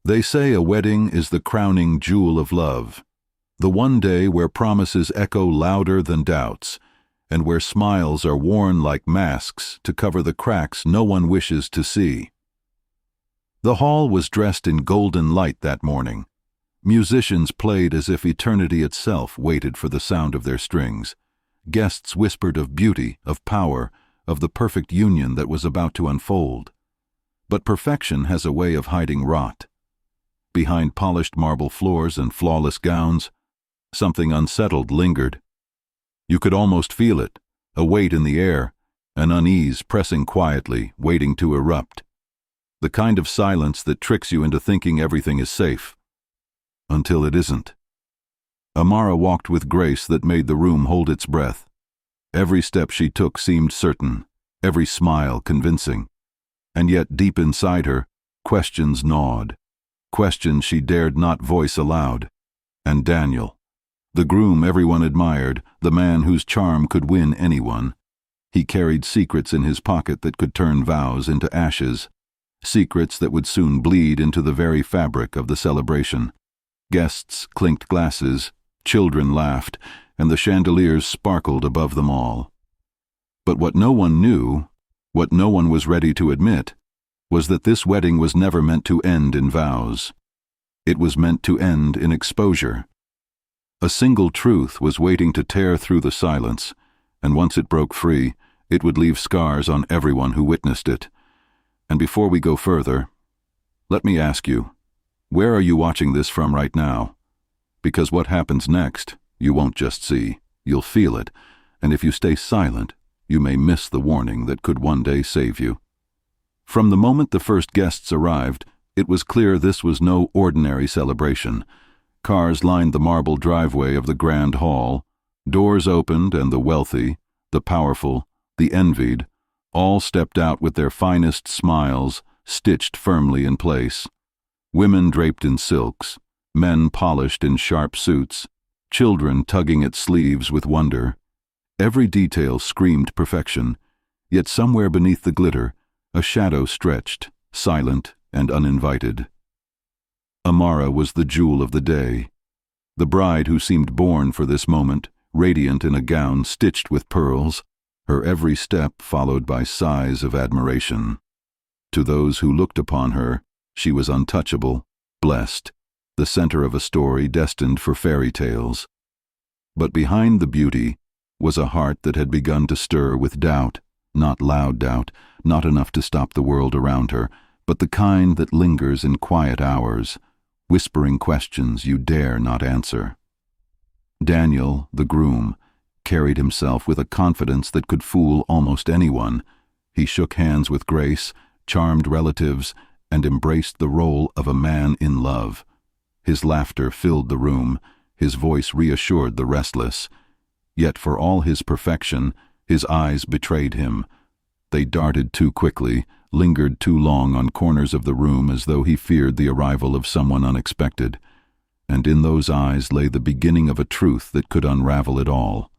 They say a wedding is the crowning jewel of love, the one day where promises echo louder than doubts, and where smiles are worn like masks to cover the cracks no one wishes to see. The hall was dressed in golden light that morning. Musicians played as if eternity itself waited for the sound of their strings. Guests whispered of beauty, of power, of the perfect union that was about to unfold. But perfection has a way of hiding rot. Behind polished marble floors and flawless gowns, something unsettled lingered. You could almost feel it, a weight in the air, an unease pressing quietly, waiting to erupt. The kind of silence that tricks you into thinking everything is safe. Until it isn't. Amara walked with grace that made the room hold its breath. Every step she took seemed certain, every smile convincing. And yet deep inside her, questions gnawed. Questions she dared not voice aloud. And Daniel, the groom everyone admired, the man whose charm could win anyone. He carried secrets in his pocket that could turn vows into ashes, secrets that would soon bleed into the very fabric of the celebration. Guests clinked glasses, children laughed, and the chandeliers sparkled above them all. But what no one knew, what no one was ready to admit, was that this wedding was never meant to end in vows. It was meant to end in exposure. A single truth was waiting to tear through the silence, and once it broke free, it would leave scars on everyone who witnessed it. And before we go further, let me ask you, where are you watching this from right now? Because what happens next, you won't just see, you'll feel it, and if you stay silent, you may miss the warning that could one day save you. From the moment the first guests arrived, it was clear this was no ordinary celebration. Cars lined the marble driveway of the grand hall. Doors opened and the wealthy, the powerful, the envied, all stepped out with their finest smiles stitched firmly in place. Women draped in silks, men polished in sharp suits, children tugging at sleeves with wonder. Every detail screamed perfection, yet somewhere beneath the glitter, a shadow stretched, silent and uninvited. Amara was the jewel of the day, the bride who seemed born for this moment, radiant in a gown stitched with pearls, her every step followed by sighs of admiration. To those who looked upon her, she was untouchable, blessed, the center of a story destined for fairy tales. But behind the beauty was a heart that had begun to stir with doubt, not loud doubt, not enough to stop the world around her, but the kind that lingers in quiet hours, whispering questions you dare not answer. Daniel, the groom, carried himself with a confidence that could fool almost anyone. He shook hands with grace, charmed relatives, and embraced the role of a man in love. His laughter filled the room, his voice reassured the restless. Yet for all his perfection, his eyes betrayed him. They darted too quickly, lingered too long on corners of the room as though he feared the arrival of someone unexpected. And in those eyes lay the beginning of a truth that could unravel it all.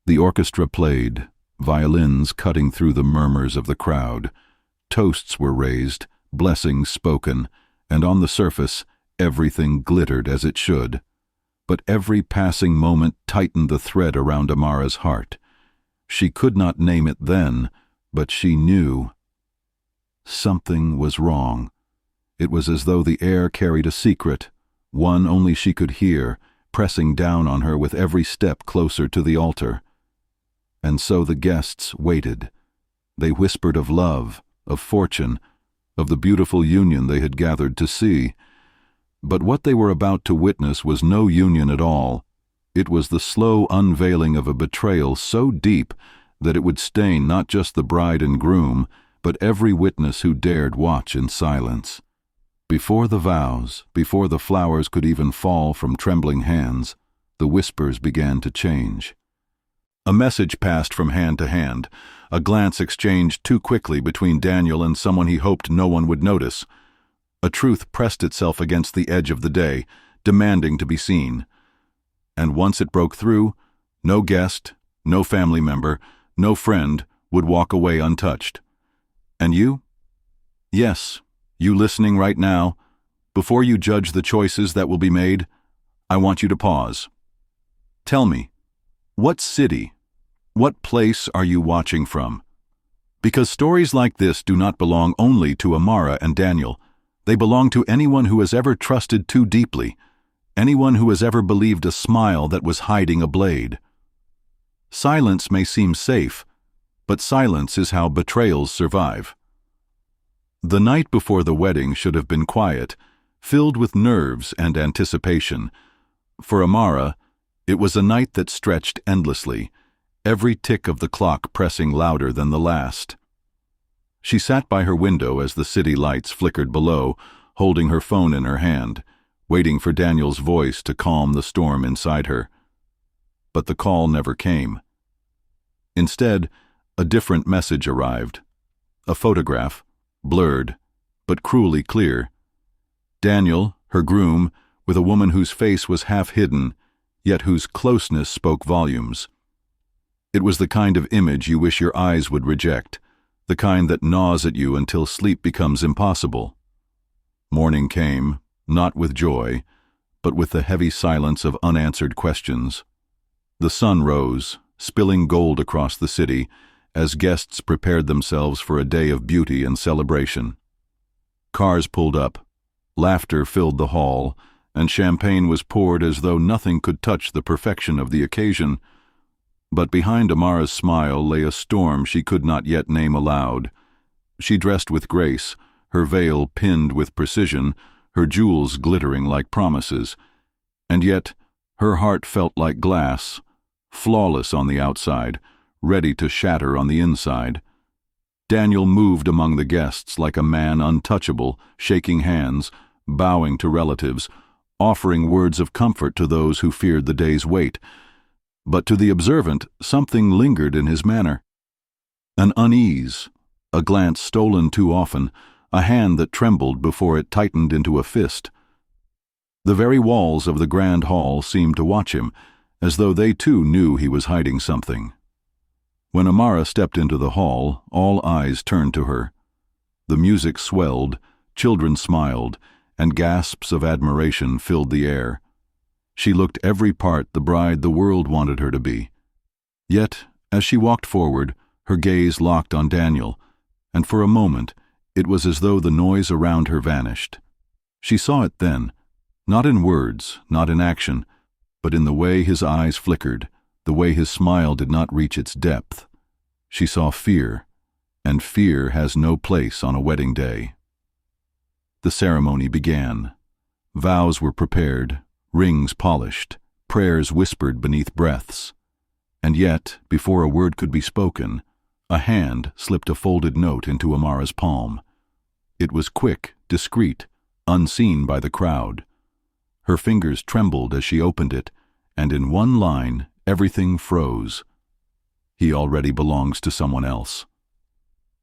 The orchestra played, violins cutting through the murmurs of the crowd. Toasts were raised, blessings spoken, and on the surface, everything glittered as it should. But every passing moment tightened the thread around Amara's heart. She could not name it then, but she knew. Something was wrong. It was as though the air carried a secret, one only she could hear, pressing down on her with every step closer to the altar. And so the guests waited. They whispered of love, of fortune, of the beautiful union they had gathered to see. But what they were about to witness was no union at all. It was the slow unveiling of a betrayal so deep that it would stain not just the bride and groom, but every witness who dared watch in silence. Before the vows, before the flowers could even fall from trembling hands, the whispers began to change. A message passed from hand to hand, a glance exchanged too quickly between Daniel and someone he hoped no one would notice. A truth pressed itself against the edge of the day, demanding to be seen. And once it broke through, no guest, no family member, no friend would walk away untouched. And you? Yes, you listening right now, Before you judge the choices that will be made, I want you to pause. Tell me, what city, what place are you watching from? Because stories like this do not belong only to Amara and Daniel. They belong to anyone who has ever trusted too deeply, anyone who has ever believed a smile that was hiding a blade. Silence may seem safe, but silence is how betrayals survive. The night before the wedding should have been quiet, filled with nerves and anticipation. For Amara, it was a night that stretched endlessly, every tick of the clock pressing louder than the last. She sat by her window as the city lights flickered below, holding her phone in her hand, waiting for Daniel's voice to calm the storm inside her. But the call never came. Instead, a different message arrived. A photograph, blurred, but cruelly clear. Daniel, her groom, with a woman whose face was half hidden, yet whose closeness spoke volumes. It was the kind of image you wish your eyes would reject, the kind that gnaws at you until sleep becomes impossible. Morning came, not with joy, but with the heavy silence of unanswered questions. The sun rose, spilling gold across the city, as guests prepared themselves for a day of beauty and celebration. Cars pulled up, laughter filled the hall, and champagne was poured as though nothing could touch the perfection of the occasion. But behind Amara's smile lay a storm she could not yet name aloud. She dressed with grace, her veil pinned with precision, her jewels glittering like promises, and yet her heart felt like glass, flawless on the outside, ready to shatter on the inside. Daniel moved among the guests like a man untouchable, shaking hands, bowing to relatives, offering words of comfort to those who feared the day's wait. But to the observant, something lingered in his manner. An unease, a glance stolen too often, a hand that trembled before it tightened into a fist. The very walls of the grand hall seemed to watch him, as though they too knew he was hiding something. When Amara stepped into the hall, all eyes turned to her. The music swelled, children smiled, and gasps of admiration filled the air. She looked every part the bride the world wanted her to be. Yet, as she walked forward, her gaze locked on Daniel, and for a moment it was as though the noise around her vanished. She saw it then, not in words, not in action, but in the way his eyes flickered, the way his smile did not reach its depth. She saw fear, and fear has no place on a wedding day. The ceremony began. Vows were prepared, rings polished, prayers whispered beneath breaths. And yet, before a word could be spoken, a hand slipped a folded note into Amara's palm. It was quick, discreet, unseen by the crowd. Her fingers trembled as she opened it, and in one line, everything froze. He already belongs to someone else.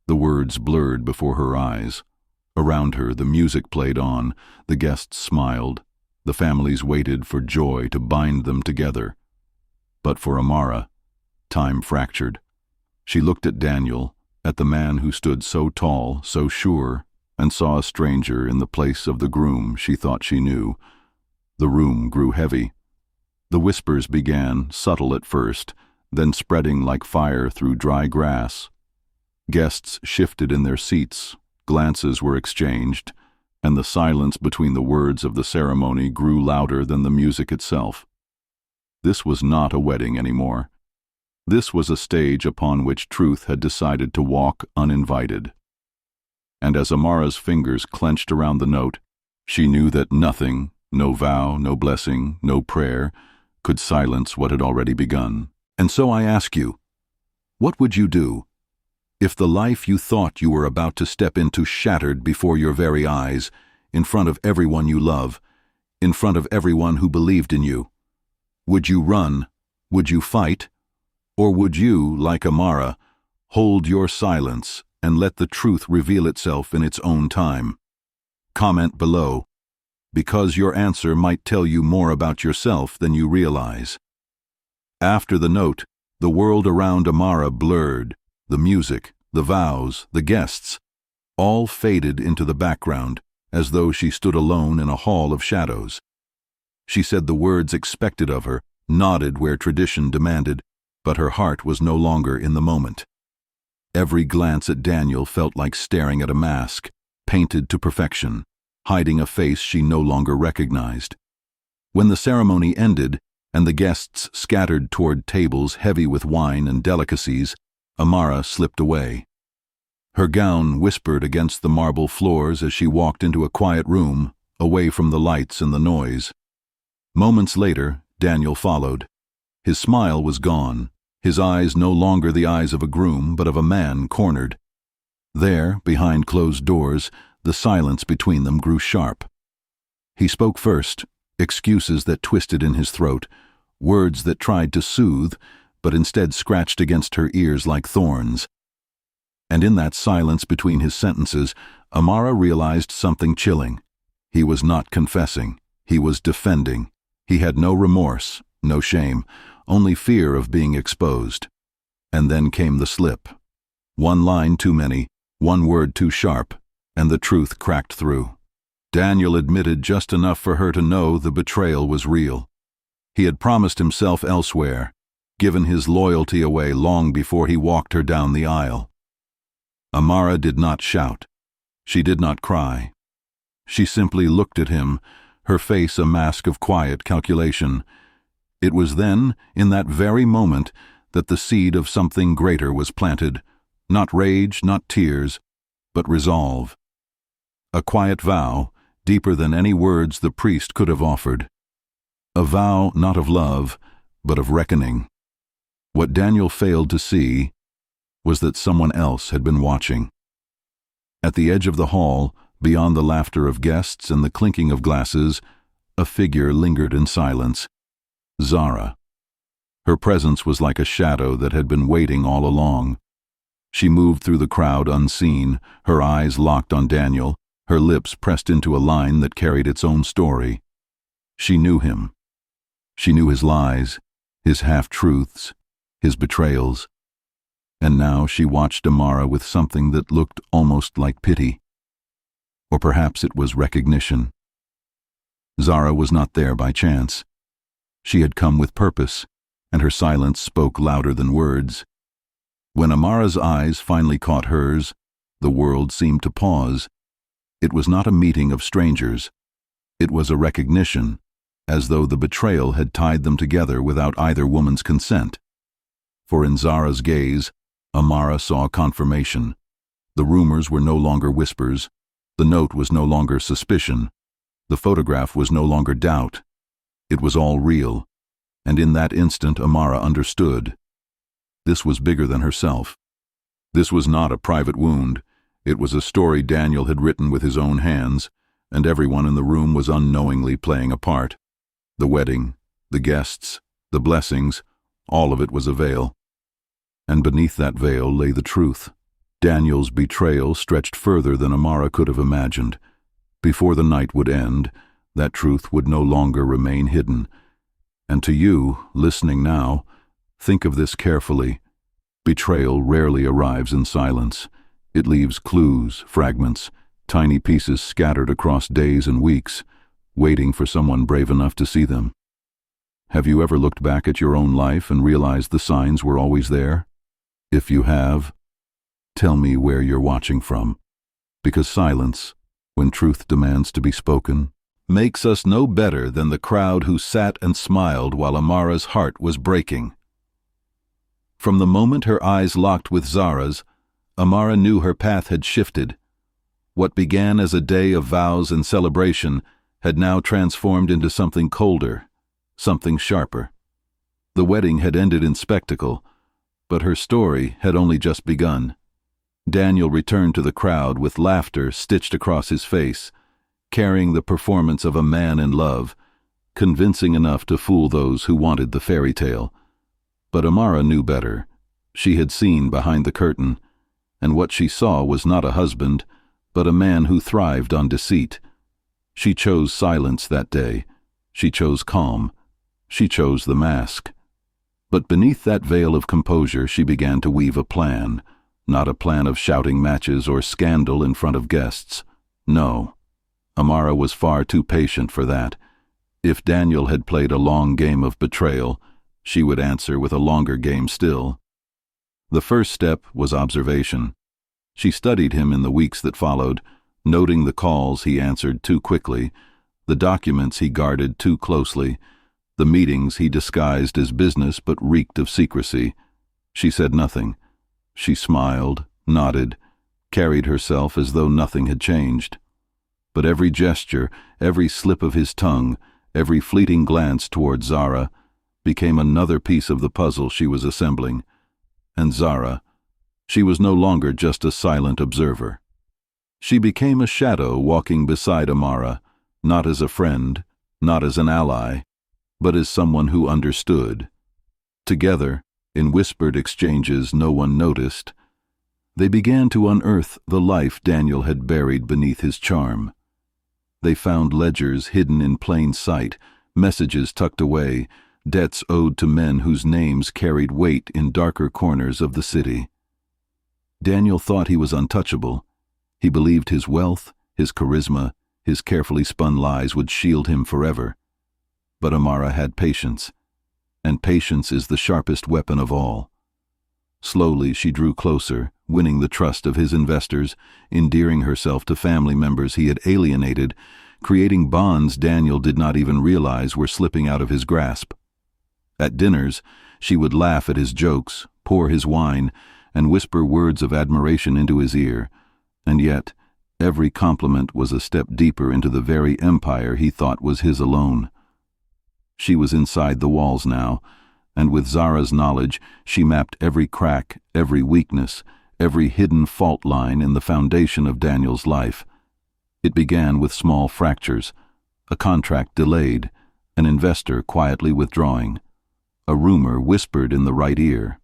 The words blurred before her eyes. Around her, the music played on, the guests smiled, the families waited for joy to bind them together. But for Amara, time fractured. She looked at Daniel, at the man who stood so tall, so sure, and saw a stranger in the place of the groom she thought she knew. The room grew heavy. The whispers began, subtle at first, then spreading like fire through dry grass. Guests shifted in their seats, glances were exchanged, and the silence between the words of the ceremony grew louder than the music itself. This was not a wedding anymore. This was a stage upon which truth had decided to walk uninvited. And as Amara's fingers clenched around the note, she knew that nothing, no vow, no blessing, no prayer, could silence what had already begun. And so I ask you, what would you do if the life you thought you were about to step into shattered before your very eyes, in front of everyone you love, in front of everyone who believed in you? Would you run? Would you fight? Or would you, like Amara, hold your silence and let the truth reveal itself in its own time? Comment below, because your answer might tell you more about yourself than you realize. After the note, the world around Amara blurred. The music, the vows, the guests, all faded into the background as though she stood alone in a hall of shadows. She said the words expected of her, nodded where tradition demanded, but her heart was no longer in the moment. Every glance at Daniel felt like staring at a mask, painted to perfection, hiding a face she no longer recognized. When the ceremony ended, and the guests scattered toward tables heavy with wine and delicacies, Amara slipped away. Her gown whispered against the marble floors as she walked into a quiet room, away from the lights and the noise. Moments later, Daniel followed. His smile was gone, his eyes no longer the eyes of a groom, but of a man cornered. There, behind closed doors, the silence between them grew sharp. He spoke first, excuses that twisted in his throat, words that tried to soothe, but instead scratched against her ears like thorns. And in that silence between his sentences, Amara realized something chilling. He was not confessing, he was defending. He had no remorse, no shame, only fear of being exposed. And then came the slip. One line too many, one word too sharp, and the truth cracked through. Daniel admitted just enough for her to know the betrayal was real. He had promised himself elsewhere, given his loyalty away long before he walked her down the aisle. Amara did not shout. She did not cry. She simply looked at him, her face a mask of quiet calculation. It was then, in that very moment, that the seed of something greater was planted, not rage, not tears, but resolve. A quiet vow, deeper than any words the priest could have offered. A vow not of love, but of reckoning. What Daniel failed to see was that someone else had been watching. At the edge of the hall, beyond the laughter of guests and the clinking of glasses, a figure lingered in silence. Zara. Her presence was like a shadow that had been waiting all along. She moved through the crowd unseen, her eyes locked on Daniel, her lips pressed into a line that carried its own story. She knew him. She knew his lies, his half-truths, his betrayals. And now she watched Amara with something that looked almost like pity. Or perhaps it was recognition. Zara was not there by chance. She had come with purpose, and her silence spoke louder than words. When Amara's eyes finally caught hers, the world seemed to pause. It was not a meeting of strangers. It was a recognition, as though the betrayal had tied them together without either woman's consent. For in Zara's gaze, Amara saw confirmation. The rumors were no longer whispers. The note was no longer suspicion. The photograph was no longer doubt. It was all real, and in that instant Amara understood. This was bigger than herself. This was not a private wound. It was a story Daniel had written with his own hands, and everyone in the room was unknowingly playing a part. The wedding, the guests, the blessings, all of it was a veil. And beneath that veil lay the truth. Daniel's betrayal stretched further than Amara could have imagined. Before the night would end, that truth would no longer remain hidden. And to you, listening now, think of this carefully. Betrayal rarely arrives in silence. It leaves clues, fragments, tiny pieces scattered across days and weeks, waiting for someone brave enough to see them. Have you ever looked back at your own life and realized the signs were always there? If you have, tell me where you're watching from. Because silence, when truth demands to be spoken, makes us no better than the crowd who sat and smiled while Amara's heart was breaking. From the moment her eyes locked with Zara's, Amara knew her path had shifted. What began as a day of vows and celebration had now transformed into something colder, something sharper. The wedding had ended in spectacle, but her story had only just begun. Daniel returned to the crowd with laughter stitched across his face, carrying the performance of a man in love, convincing enough to fool those who wanted the fairy tale. But Amara knew better. She had seen behind the curtain, and what she saw was not a husband, but a man who thrived on deceit. She chose silence that day. She chose calm. She chose the mask. But beneath that veil of composure she began to weave a plan, not a plan of shouting matches or scandal in front of guests. No, Amara was far too patient for that. If Daniel had played a long game of betrayal, she would answer with a longer game still. The first step was observation. She studied him in the weeks that followed, noting the calls he answered too quickly, the documents he guarded too closely, the meetings he disguised as business but reeked of secrecy. She said nothing. She smiled, nodded, carried herself as though nothing had changed. But every gesture, every slip of his tongue, every fleeting glance toward Zara became another piece of the puzzle she was assembling. And Zara, she was no longer just a silent observer. She became a shadow walking beside Amara, not as a friend, not as an ally, but as someone who understood. Together, in whispered exchanges no one noticed, they began to unearth the life Daniel had buried beneath his charm. They found ledgers hidden in plain sight, messages tucked away, debts owed to men whose names carried weight in darker corners of the city. Daniel thought he was untouchable. He believed his wealth, his charisma, his carefully spun lies would shield him forever. But Amara had patience, and patience is the sharpest weapon of all. Slowly she drew closer, winning the trust of his investors, endearing herself to family members he had alienated, creating bonds Daniel did not even realize were slipping out of his grasp. At dinners, she would laugh at his jokes, pour his wine, and whisper words of admiration into his ear, and yet every compliment was a step deeper into the very empire he thought was his alone. She was inside the walls now, and with Zara's knowledge she mapped every crack, every weakness, every hidden fault line in the foundation of Daniel's life. It began with small fractures, a contract delayed, an investor quietly withdrawing, a rumor whispered in the right ear.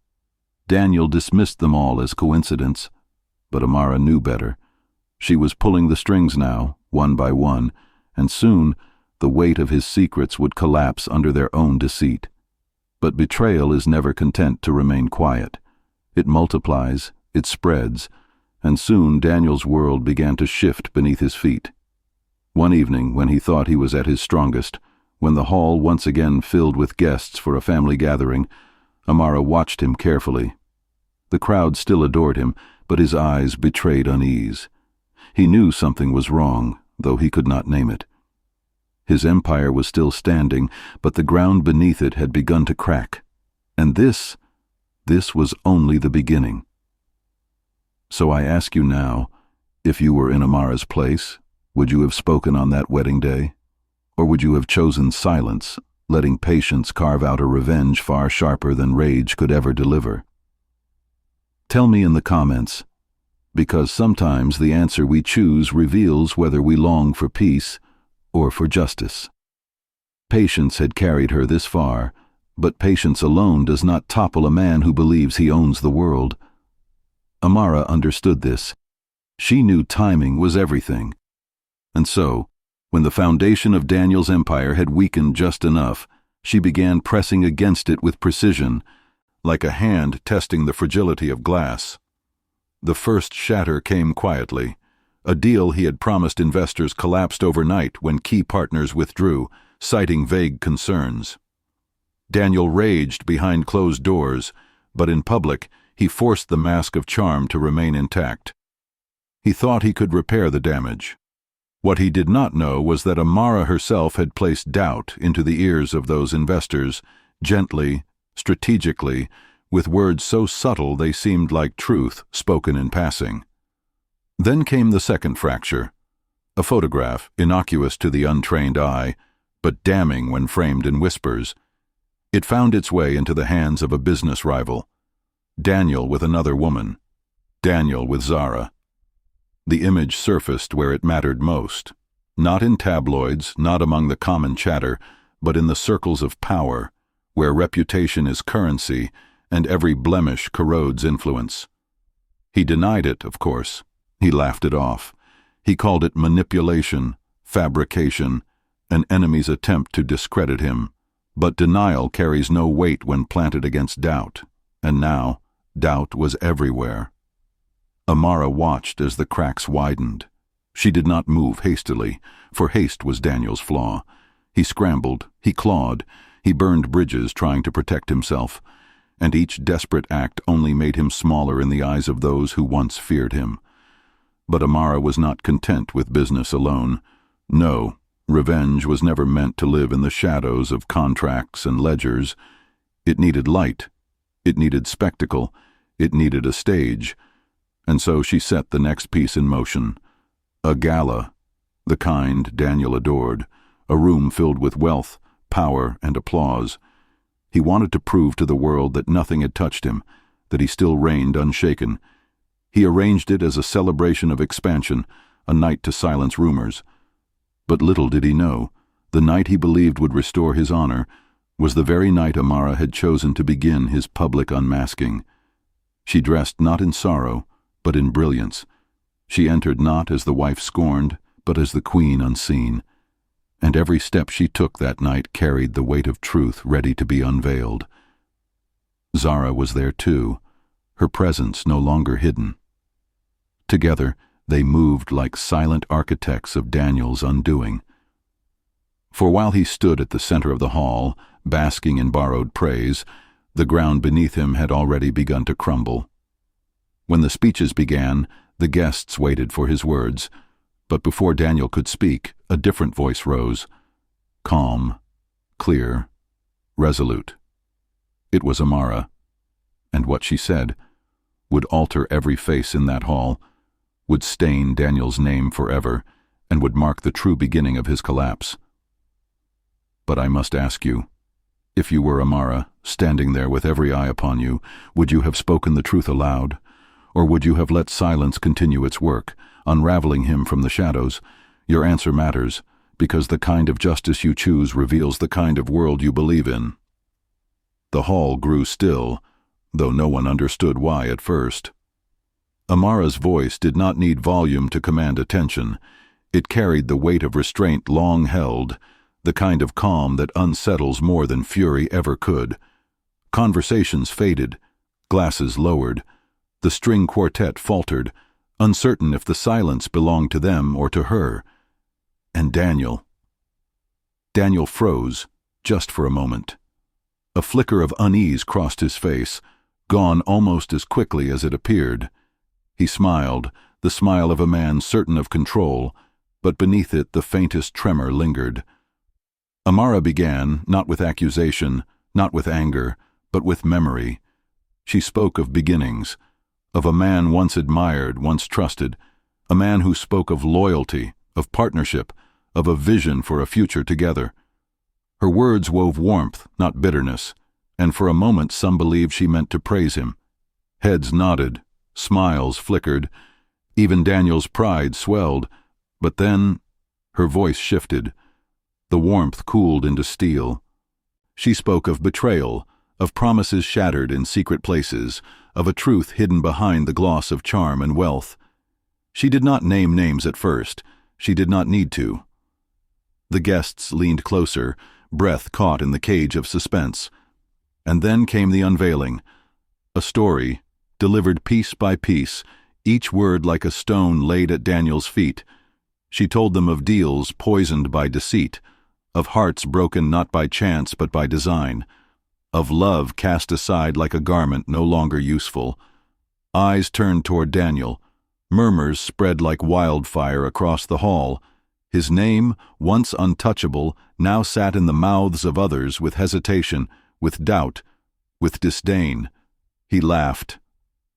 Daniel dismissed them all as coincidence, but Amara knew better. She was pulling the strings now, one by one, and soon the weight of his secrets would collapse under their own deceit. But betrayal is never content to remain quiet. It multiplies, it spreads, and soon Daniel's world began to shift beneath his feet. One evening, when he thought he was at his strongest, when the hall once again filled with guests for a family gathering, Amara watched him carefully. The crowd still adored him, but his eyes betrayed unease. He knew something was wrong, though he could not name it. His empire was still standing, but the ground beneath it had begun to crack. And this was only the beginning. So I ask you now, if you were in Amara's place, would you have spoken on that wedding day? Or would you have chosen silence, letting patience carve out a revenge far sharper than rage could ever deliver? Tell me in the comments, because sometimes the answer we choose reveals whether we long for peace or for justice. Patience had carried her this far, but patience alone does not topple a man who believes he owns the world. Amara understood this. She knew timing was everything. And so, when the foundation of Daniel's empire had weakened just enough, she began pressing against it with precision, like a hand testing the fragility of glass. The first shatter came quietly. A deal he had promised investors collapsed overnight when key partners withdrew, citing vague concerns. Daniel raged behind closed doors, but in public he forced the mask of charm to remain intact. He thought he could repair the damage. What he did not know was that Amara herself had placed doubt into the ears of those investors, gently, strategically, with words so subtle they seemed like truth spoken in passing. Then came the second fracture, a photograph innocuous to the untrained eye, but damning when framed in whispers. It found its way into the hands of a business rival. Daniel with another woman. Daniel with Zara. The image surfaced where it mattered most, not in tabloids, not among the common chatter, but in the circles of power, where reputation is currency and every blemish corrodes influence. He denied it, of course. He laughed it off. He called it manipulation, fabrication, an enemy's attempt to discredit him. But denial carries no weight when planted against doubt, and now doubt was everywhere. Amara watched as the cracks widened. She did not move hastily, for haste was Daniel's flaw. He scrambled, he clawed, he burned bridges trying to protect himself, and each desperate act only made him smaller in the eyes of those who once feared him. But Amara was not content with business alone. No, revenge was never meant to live in the shadows of contracts and ledgers. It needed light, it needed spectacle, it needed a stage. And so she set the next piece in motion. A gala, the kind Daniel adored, a room filled with wealth, power, and applause. He wanted to prove to the world that nothing had touched him, that he still reigned unshaken. He arranged it as a celebration of expansion, a night to silence rumors. But little did he know, the night he believed would restore his honor was the very night Amara had chosen to begin his public unmasking. She dressed not in sorrow, but in brilliance. She entered not as the wife scorned, but as the queen unseen. And every step she took that night carried the weight of truth ready to be unveiled. Zara was there too, her presence no longer hidden. Together, they moved like silent architects of Daniel's undoing. For while he stood at the center of the hall, basking in borrowed praise, the ground beneath him had already begun to crumble. When the speeches began, the guests waited for his words, but before Daniel could speak, a different voice rose. Calm, clear, resolute. It was Amara, and what she said would alter every face in that hall, would stain Daniel's name forever, and would mark the true beginning of his collapse. But I must ask you, if you were Amara, standing there with every eye upon you, would you have spoken the truth aloud? Or would you have let silence continue its work, unraveling him from the shadows? Your answer matters, because the kind of justice you choose reveals the kind of world you believe in. The hall grew still, though no one understood why at first. Amara's voice did not need volume to command attention. It carried the weight of restraint long held, the kind of calm that unsettles more than fury ever could. Conversations faded, glasses lowered. The string quartet faltered, uncertain if the silence belonged to them or to her. And Daniel froze, just for a moment. A flicker of unease crossed his face, gone almost as quickly as it appeared. He smiled, the smile of a man certain of control, but beneath it the faintest tremor lingered. Amara began, not with accusation, not with anger, but with memory. She spoke of beginnings, of a man once admired, once trusted, a man who spoke of loyalty, of partnership, of a vision for a future together. Her words wove warmth, not bitterness, and for a moment some believed she meant to praise him. Heads nodded, smiles flickered, even Daniel's pride swelled, but then her voice shifted. The warmth cooled into steel. She spoke of betrayal, of promises shattered in secret places, of a truth hidden behind the gloss of charm and wealth. She did not name names at first. She did not need to. The guests leaned closer, breath caught in the cage of suspense. And then came the unveiling. A story, delivered piece by piece, each word like a stone laid at Daniel's feet. She told them of deals poisoned by deceit, of hearts broken not by chance but by design, of love cast aside like a garment no longer useful. Eyes turned toward Daniel. Murmurs spread like wildfire across the hall. His name, once untouchable, now sat in the mouths of others with hesitation, with doubt, with disdain. He laughed.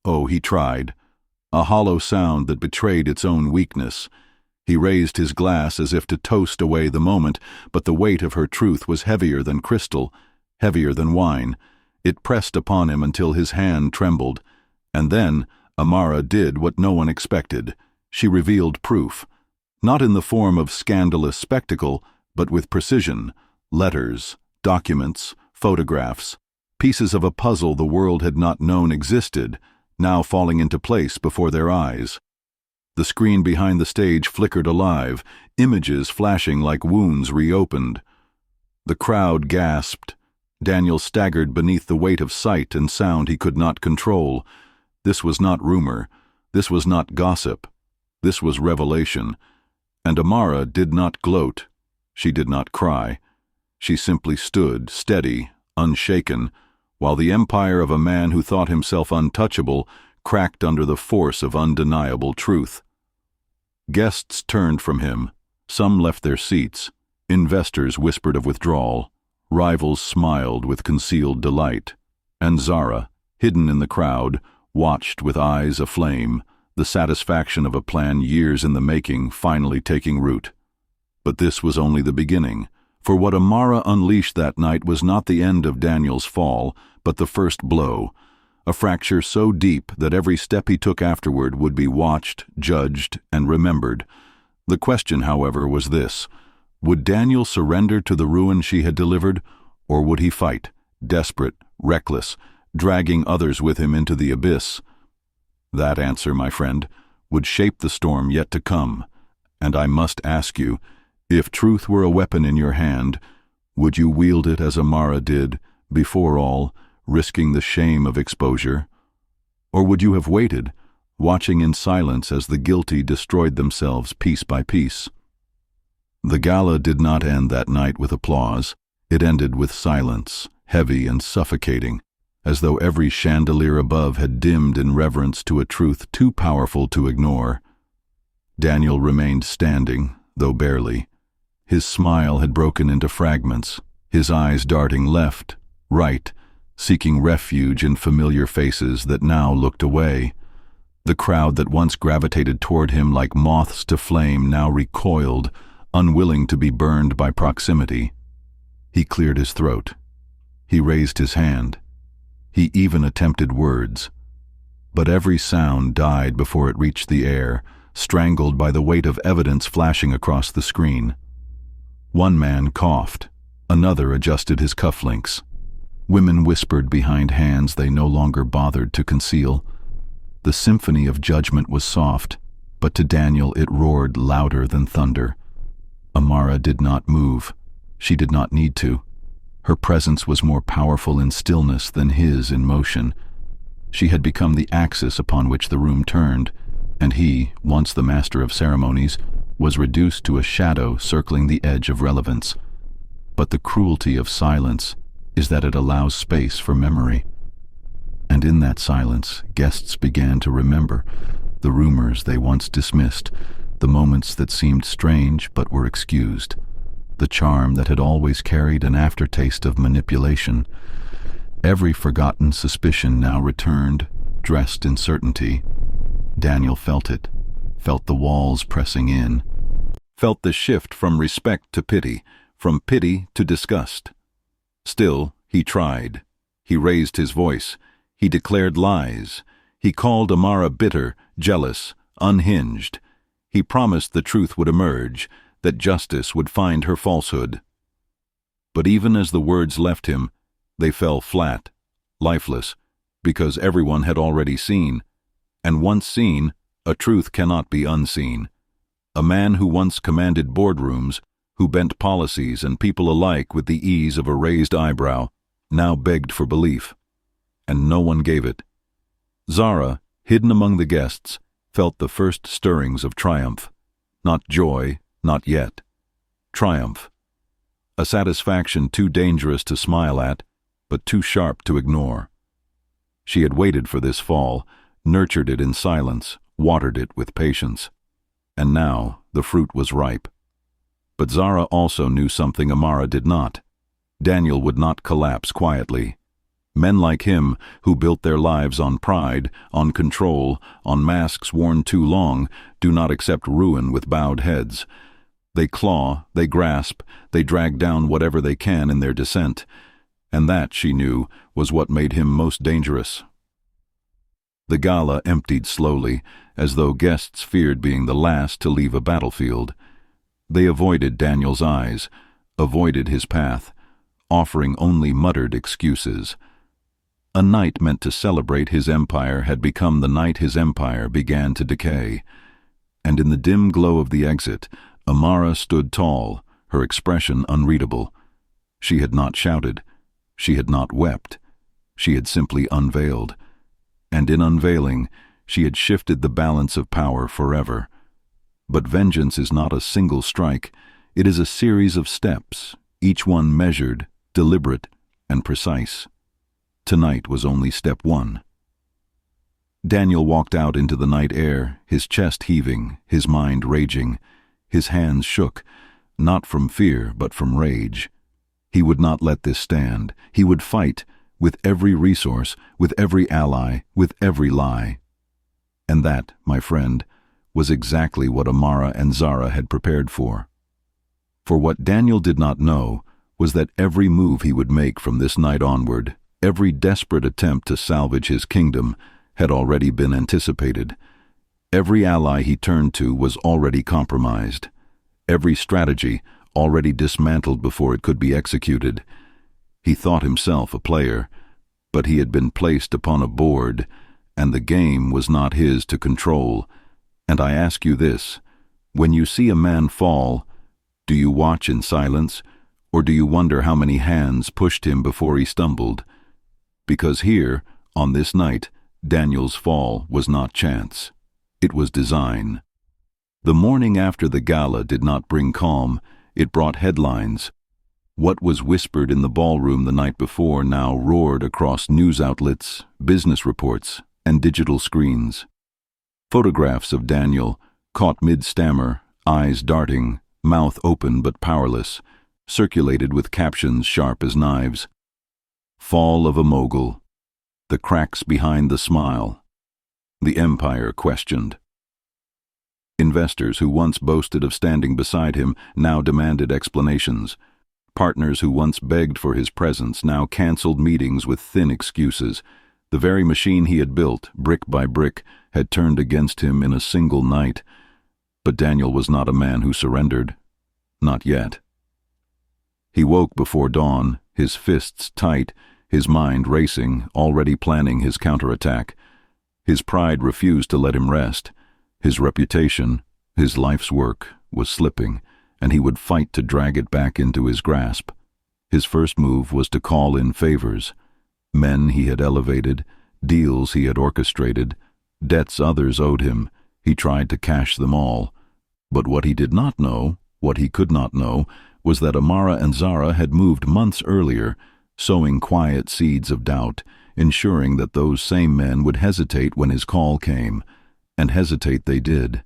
Oh, he tried. A hollow sound that betrayed its own weakness. He raised his glass as if to toast away the moment, but the weight of her truth was heavier than crystal, heavier than wine. It pressed upon him until his hand trembled. And then Amara did what no one expected. She revealed proof, not in the form of scandalous spectacle, but with precision. Letters, documents, photographs, pieces of a puzzle the world had not known existed, now falling into place before their eyes. The screen behind the stage flickered alive, images flashing like wounds reopened. The crowd gasped. Daniel staggered beneath the weight of sight and sound he could not control. This was not rumor. This was not gossip. This was revelation, and Amara did not gloat. She did not cry. She simply stood, steady, unshaken, while the empire of a man who thought himself untouchable cracked under the force of undeniable truth. Guests turned from him. Some left their seats. Investors whispered of withdrawal. Rivals smiled with concealed delight. And Zara, hidden in the crowd, watched with eyes aflame, the satisfaction of a plan years in the making finally taking root. But this was only the beginning, for what Amara unleashed that night was not the end of Daniel's fall, but the first blow, a fracture so deep that every step he took afterward would be watched, judged, and remembered. The question, however, was this: would Daniel surrender to the ruin she had delivered, or would he fight, desperate, reckless, dragging others with him into the abyss? That answer, my friend, would shape the storm yet to come, and I must ask you, if truth were a weapon in your hand, would you wield it as Amara did, before all, risking the shame of exposure? Or would you have waited, watching in silence as the guilty destroyed themselves piece by piece? The gala did not end that night with applause. It ended with silence, heavy and suffocating, as though every chandelier above had dimmed in reverence to a truth too powerful to ignore. Daniel remained standing, though barely. His smile had broken into fragments, his eyes darting left, right, seeking refuge in familiar faces that now looked away. The crowd that once gravitated toward him like moths to flame now recoiled, unwilling to be burned by proximity. He cleared his throat. He raised his hand. He even attempted words. But every sound died before it reached the air, strangled by the weight of evidence flashing across the screen. One man coughed. Another adjusted his cufflinks. Women whispered behind hands they no longer bothered to conceal. The symphony of judgment was soft, but to Daniel it roared louder than thunder. Amara did not move. She did not need to. Her presence was more powerful in stillness than his in motion. She had become the axis upon which the room turned, and he, once the master of ceremonies, was reduced to a shadow circling the edge of relevance. But the cruelty of silence is that it allows space for memory. And in that silence, guests began to remember the rumors they once dismissed, the moments that seemed strange but were excused, the charm that had always carried an aftertaste of manipulation. Every forgotten suspicion now returned, dressed in certainty. Daniel felt it, felt the walls pressing in, felt the shift from respect to pity, from pity to disgust. Still, he tried. He raised his voice. He declared lies. He called Amara bitter, jealous, unhinged. He promised the truth would emerge, that justice would find her falsehood. But even as the words left him, they fell flat, lifeless, because everyone had already seen. And once seen, a truth cannot be unseen. A man who once commanded boardrooms, who bent policies and people alike with the ease of a raised eyebrow, now begged for belief. And no one gave it. Zara, hidden among the guests, felt the first stirrings of triumph. Not joy, not yet. Triumph. A satisfaction too dangerous to smile at, but too sharp to ignore. She had waited for this fall, nurtured it in silence, watered it with patience. And now the fruit was ripe. But Zara also knew something Amara did not. Daniel would not collapse quietly. Men like him, who built their lives on pride, on control, on masks worn too long, do not accept ruin with bowed heads. They claw, they grasp, they drag down whatever they can in their descent. And that, she knew, was what made him most dangerous. The gala emptied slowly, as though guests feared being the last to leave a battlefield. They avoided Daniel's eyes, avoided his path, offering only muttered excuses. A night meant to celebrate his empire had become the night his empire began to decay. And in the dim glow of the exit, Amara stood tall, her expression unreadable. She had not shouted. She had not wept. She had simply unveiled. And in unveiling, she had shifted the balance of power forever. But vengeance is not a single strike. It is a series of steps, each one measured, deliberate, and precise. Tonight was only step one. Daniel walked out into the night air, his chest heaving, his mind raging. His hands shook, not from fear but from rage. He would not let this stand. He would fight, with every resource, with every ally, with every lie. And that, my friend, was exactly what Amara and Zara had prepared for. For what Daniel did not know was that every move he would make from this night onward, every desperate attempt to salvage his kingdom, had already been anticipated. Every ally he turned to was already compromised. Every strategy already dismantled before it could be executed. He thought himself a player, but he had been placed upon a board, and the game was not his to control. And I ask you this, when you see a man fall, do you watch in silence, or do you wonder how many hands pushed him before he stumbled? Because here, on this night, Daniel's fall was not chance. It was design. The morning after the gala did not bring calm, it brought headlines. What was whispered in the ballroom the night before now roared across news outlets, business reports, and digital screens. Photographs of Daniel, caught mid-stammer, eyes darting, mouth open but powerless, circulated with captions sharp as knives. Fall of a mogul. The cracks behind the smile. The empire questioned. Investors who once boasted of standing beside him now demanded explanations. Partners who once begged for his presence now canceled meetings with thin excuses. The very machine he had built, brick by brick, had turned against him in a single night. But Daniel was not a man who surrendered. Not yet. He woke before dawn, his fists tight, his mind racing, already planning his counterattack. His pride refused to let him rest. His reputation, his life's work, was slipping, and he would fight to drag it back into his grasp. His first move was to call in favors. Men he had elevated, deals he had orchestrated, debts others owed him. He tried to cash them all. But what he did not know, what he could not know, was that Amara and Zara had moved months earlier, sowing quiet seeds of doubt, ensuring that those same men would hesitate when his call came. And hesitate they did.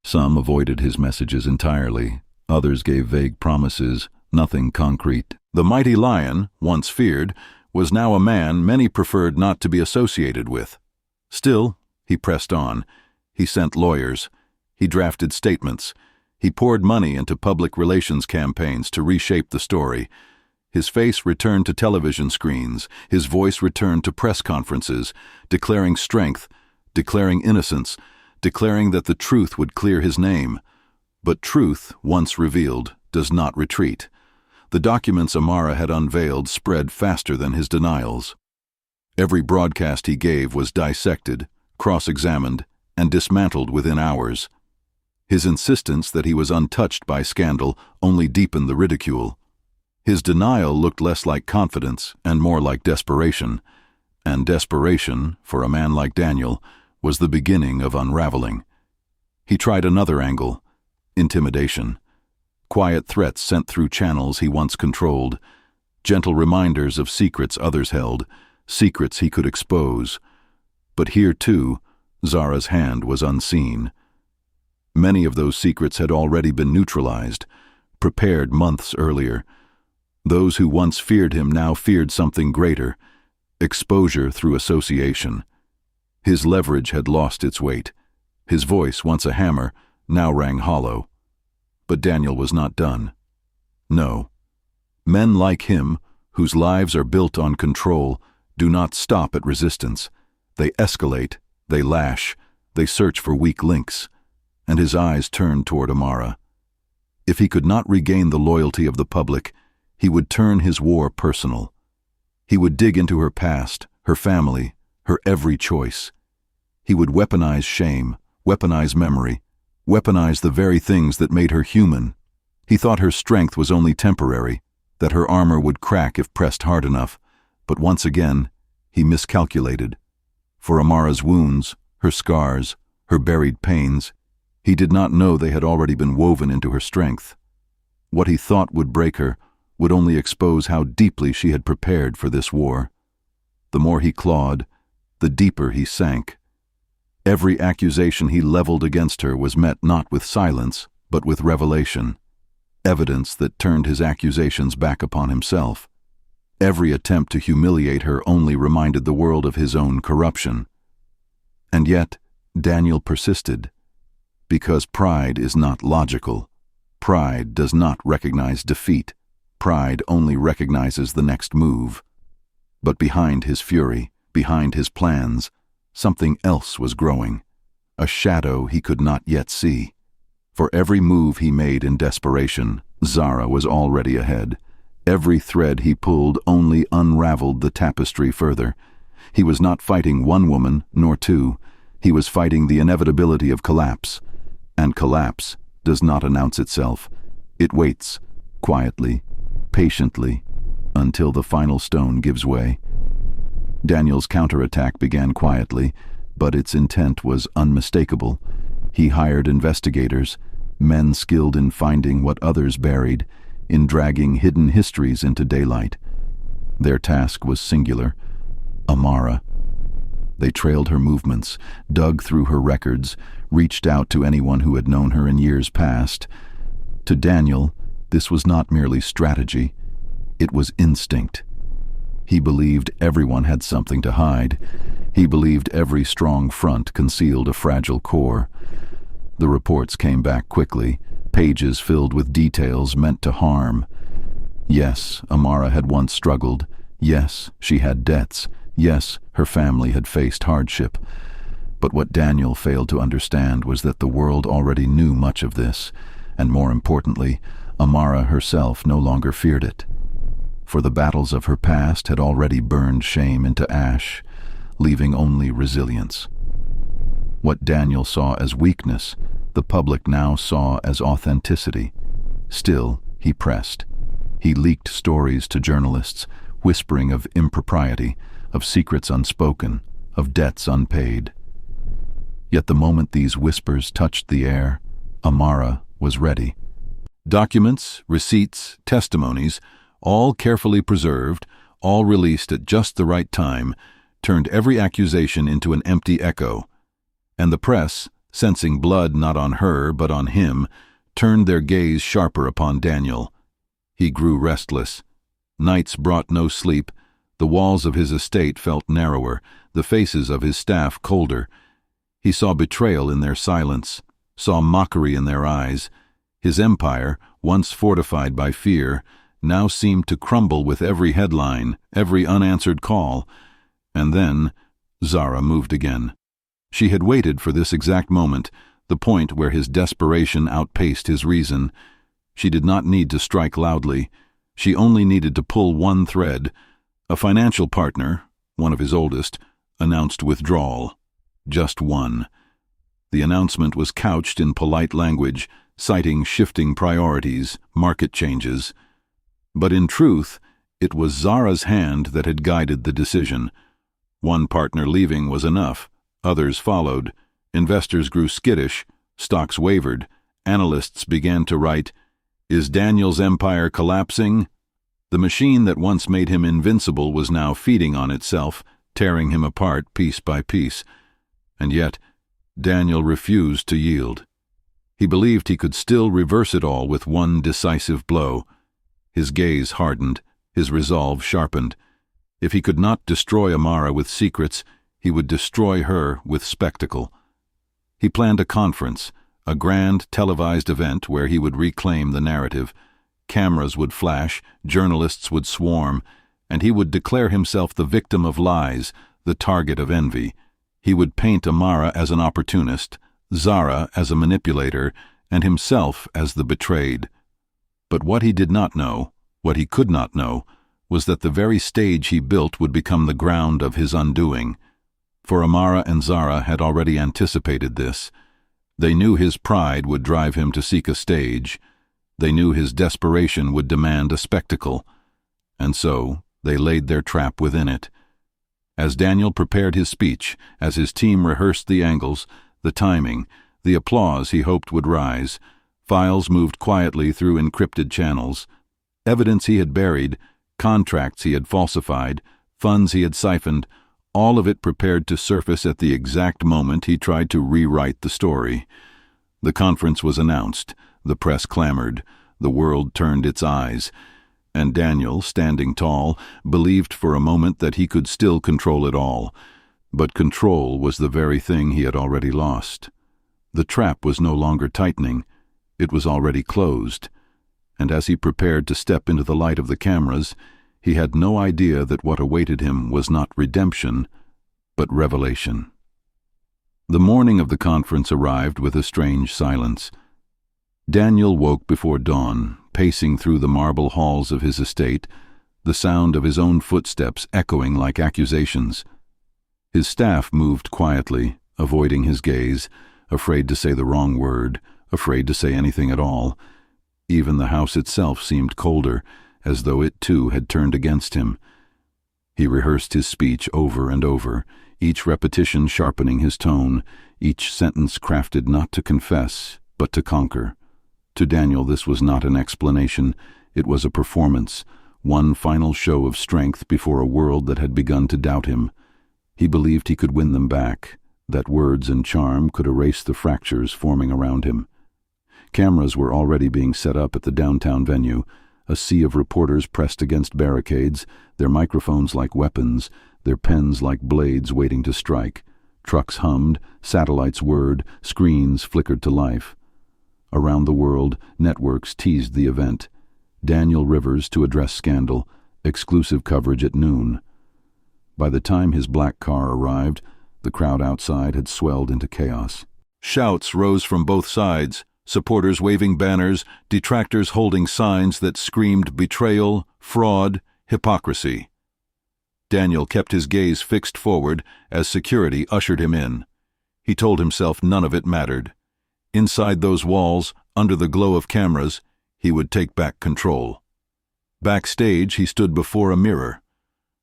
Some avoided his messages entirely. Others gave vague promises, nothing concrete. The mighty lion, once feared, was now a man many preferred not to be associated with. Still, he pressed on. He sent lawyers. He drafted statements. He poured money into public relations campaigns to reshape the story. His face returned to television screens. His voice returned to press conferences, declaring strength, declaring innocence, declaring that the truth would clear his name. But truth, once revealed, does not retreat. The documents Amara had unveiled spread faster than his denials. Every broadcast he gave was dissected, cross-examined, and dismantled within hours. His insistence that he was untouched by scandal only deepened the ridicule. His denial looked less like confidence and more like desperation. And desperation, for a man like Daniel, was the beginning of unraveling. He tried another angle: intimidation. Quiet threats sent through channels he once controlled. Gentle reminders of secrets others held, secrets he could expose. But here, too, Zara's hand was unseen. Many of those secrets had already been neutralized, prepared months earlier. Those who once feared him now feared something greater: exposure through association. His leverage had lost its weight. His voice, once a hammer, now rang hollow. But Daniel was not done. No. Men like him, whose lives are built on control, do not stop at resistance. They escalate, they lash, they search for weak links. And his eyes turned toward Amara. If he could not regain the loyalty of the public, he would turn his war personal. He would dig into her past, her family, her every choice. He would weaponize shame, weaponize memory, weaponize the very things that made her human. He thought her strength was only temporary, that her armor would crack if pressed hard enough. But once again, he miscalculated. For Amara's wounds, her scars, her buried pains, He did not know they had already been woven into her strength. What he thought would break her would only expose how deeply she had prepared for this war. The more he clawed, the deeper he sank. Every accusation he leveled against her was met not with silence, but with revelation, evidence that turned his accusations back upon himself. Every attempt to humiliate her only reminded the world of his own corruption. And yet, Daniel persisted, because pride is not logical. Pride does not recognize defeat. Pride only recognizes the next move. But behind his fury, behind his plans, something else was growing, a shadow he could not yet see. For every move he made in desperation, Zara was already ahead. Every thread he pulled only unraveled the tapestry further. He was not fighting one woman, nor two. He was fighting the inevitability of collapse. And collapse does not announce itself. It waits, quietly, patiently, until the final stone gives way. Daniel's counterattack began quietly, but its intent was unmistakable. He hired investigators, men skilled in finding what others buried, in dragging hidden histories into daylight. Their task was singular: Amara. They trailed her movements, dug through her records, reached out to anyone who had known her in years past. To Daniel, this was not merely strategy, it was instinct. He believed everyone had something to hide. He believed every strong front concealed a fragile core. The reports came back quickly, pages filled with details meant to harm. Yes, Amara had once struggled. Yes, she had debts. Yes, her family had faced hardship. But what Daniel failed to understand was that the world already knew much of this, and more importantly, Amara herself no longer feared it. For the battles of her past had already burned shame into ash, leaving only resilience. What Daniel saw as weakness, the public now saw as authenticity. Still, he pressed. He leaked stories to journalists, whispering of impropriety, of secrets unspoken, of debts unpaid. Yet the moment these whispers touched the air, Amara was ready. Documents, receipts, testimonies, all carefully preserved, all released at just the right time, turned every accusation into an empty echo. And the press, sensing blood not on her but on him, turned their gaze sharper upon Daniel. He grew restless. Nights brought no sleep. The walls of his estate felt narrower, the faces of his staff colder. He saw betrayal in their silence, saw mockery in their eyes. His empire, once fortified by fear, now seemed to crumble with every headline, every unanswered call. And then Zara moved again. She had waited for this exact moment, the point where his desperation outpaced his reason. She did not need to strike loudly. She only needed to pull one thread. A financial partner, one of his oldest, announced withdrawal. Just one. The announcement was couched in polite language, citing shifting priorities, market changes. But in truth, it was Zara's hand that had guided the decision. One partner leaving was enough. Others followed. Investors grew skittish. Stocks wavered. Analysts began to write, "Is Daniel's empire collapsing?" The machine that once made him invincible was now feeding on itself, tearing him apart piece by piece. And yet, Daniel refused to yield. He believed he could still reverse it all with one decisive blow. His gaze hardened, his resolve sharpened. If he could not destroy Amara with secrets, he would destroy her with spectacle. He planned a conference, a grand televised event where he would reclaim the narrative. Cameras would flash, journalists would swarm, and he would declare himself the victim of lies, the target of envy. He would paint Amara as an opportunist, Zara as a manipulator, and himself as the betrayed. But what he did not know, what he could not know, was that the very stage he built would become the ground of his undoing. For Amara and Zara had already anticipated this. They knew his pride would drive him to seek a stage. They knew his desperation would demand a spectacle. And so they laid their trap within it. As Daniel prepared his speech, as his team rehearsed the angles, the timing, The applause he hoped would rise. Files moved quietly through encrypted channels. Evidence he had buried, contracts he had falsified, funds he had siphoned, all of it prepared to surface at the exact moment he tried to rewrite the story. The conference was announced. The press clamored. The world turned its eyes. And Daniel, standing tall, believed for a moment that he could still control it all. But control was the very thing he had already lost. The trap was no longer tightening. It was already closed. And as he prepared to step into the light of the cameras, he had no idea that what awaited him was not redemption, but revelation. The morning of the conference arrived with a strange silence. Daniel woke before dawn, pacing through the marble halls of his estate, the sound of his own footsteps echoing like accusations. His staff moved quietly, avoiding his gaze, afraid to say the wrong word, afraid to say anything at all. Even the house itself seemed colder, as though it too had turned against him. He rehearsed his speech over and over, each repetition sharpening his tone, each sentence crafted not to confess, but to conquer. To Daniel this was not an explanation, it was a performance, one final show of strength before a world that had begun to doubt him. He believed he could win them back, that words and charm could erase the fractures forming around him. Cameras were already being set up at the downtown venue, a sea of reporters pressed against barricades, their microphones like weapons, their pens like blades waiting to strike. Trucks hummed, satellites whirred, screens flickered to life. Around the world, networks teased the event. Daniel Rivers to address scandal, exclusive coverage at noon. By the time his black car arrived, the crowd outside had swelled into chaos. Shouts rose from both sides, supporters waving banners, detractors holding signs that screamed betrayal, fraud, hypocrisy. Daniel kept his gaze fixed forward as security ushered him in. He told himself none of it mattered. Inside those walls, under the glow of cameras, he would take back control. Backstage, he stood before a mirror.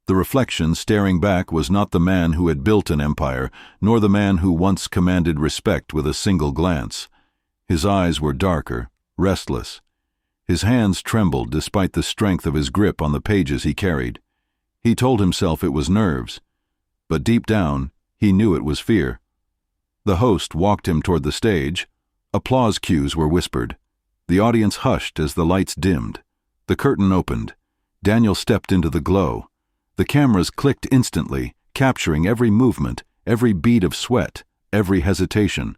The reflection staring back was not the man who had built an empire, nor the man who once commanded respect with a single glance. His eyes were darker, restless. His hands trembled despite the strength of his grip on the pages he carried. He told himself it was nerves, but deep down, he knew it was fear. The host walked him toward the stage. Applause cues were whispered. The audience hushed as the lights dimmed. The curtain opened. Daniel stepped into the glow. The cameras clicked instantly, capturing every movement, every bead of sweat, every hesitation.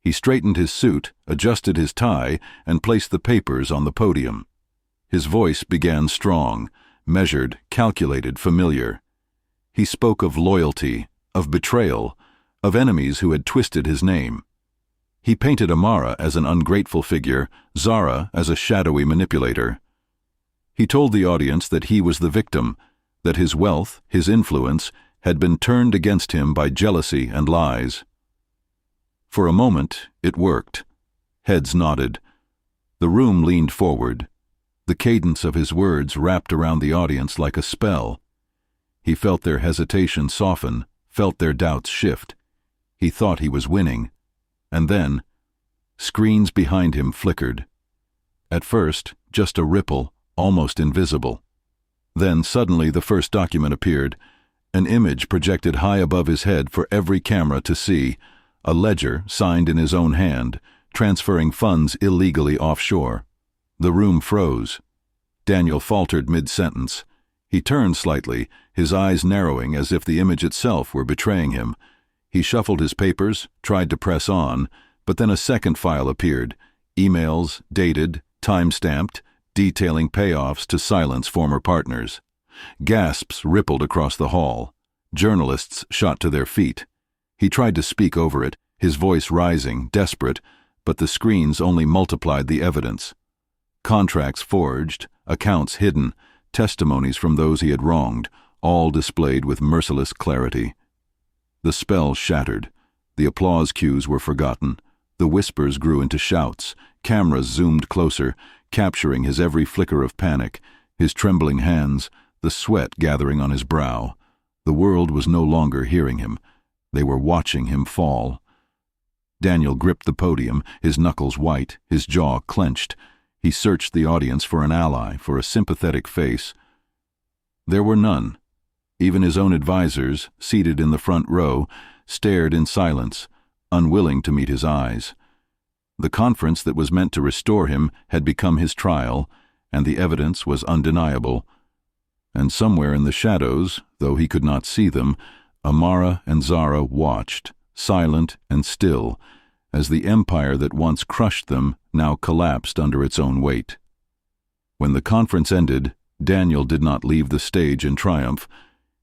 He straightened his suit, adjusted his tie, and placed the papers on the podium. His voice began strong, measured, calculated, familiar. He spoke of loyalty, of betrayal, of enemies who had twisted his name. He painted Amara as an ungrateful figure, Zara as a shadowy manipulator. He told the audience that he was the victim, that his wealth, his influence, had been turned against him by jealousy and lies. For a moment, it worked. Heads nodded. The room leaned forward. The cadence of his words wrapped around the audience like a spell. He felt their hesitation soften, felt their doubts shift. He thought he was winning. And then, screens behind him flickered. At first, just a ripple, almost invisible. Then suddenly the first document appeared, an image projected high above his head for every camera to see, a ledger signed in his own hand, transferring funds illegally offshore. The room froze. Daniel faltered mid-sentence. He turned slightly, his eyes narrowing as if the image itself were betraying him. He shuffled his papers, tried to press on, but then a second file appeared, emails, dated, time-stamped, detailing payoffs to silence former partners. Gasps rippled across the hall. Journalists shot to their feet. He tried to speak over it, his voice rising, desperate, but the screens only multiplied the evidence. Contracts forged, accounts hidden, testimonies from those he had wronged, all displayed with merciless clarity. The spell shattered. The applause cues were forgotten. The whispers grew into shouts. Cameras zoomed closer, capturing his every flicker of panic, his trembling hands, the sweat gathering on his brow. The world was no longer hearing him. They were watching him fall. Daniel gripped the podium, his knuckles white, his jaw clenched. He searched the audience for an ally, for a sympathetic face. There were none. Even his own advisors, seated in the front row, stared in silence, unwilling to meet his eyes. The conference that was meant to restore him had become his trial, and the evidence was undeniable. And somewhere in the shadows, though he could not see them, Amara and Zara watched, silent and still, as the empire that once crushed them now collapsed under its own weight. When the conference ended, Daniel did not leave the stage in triumph.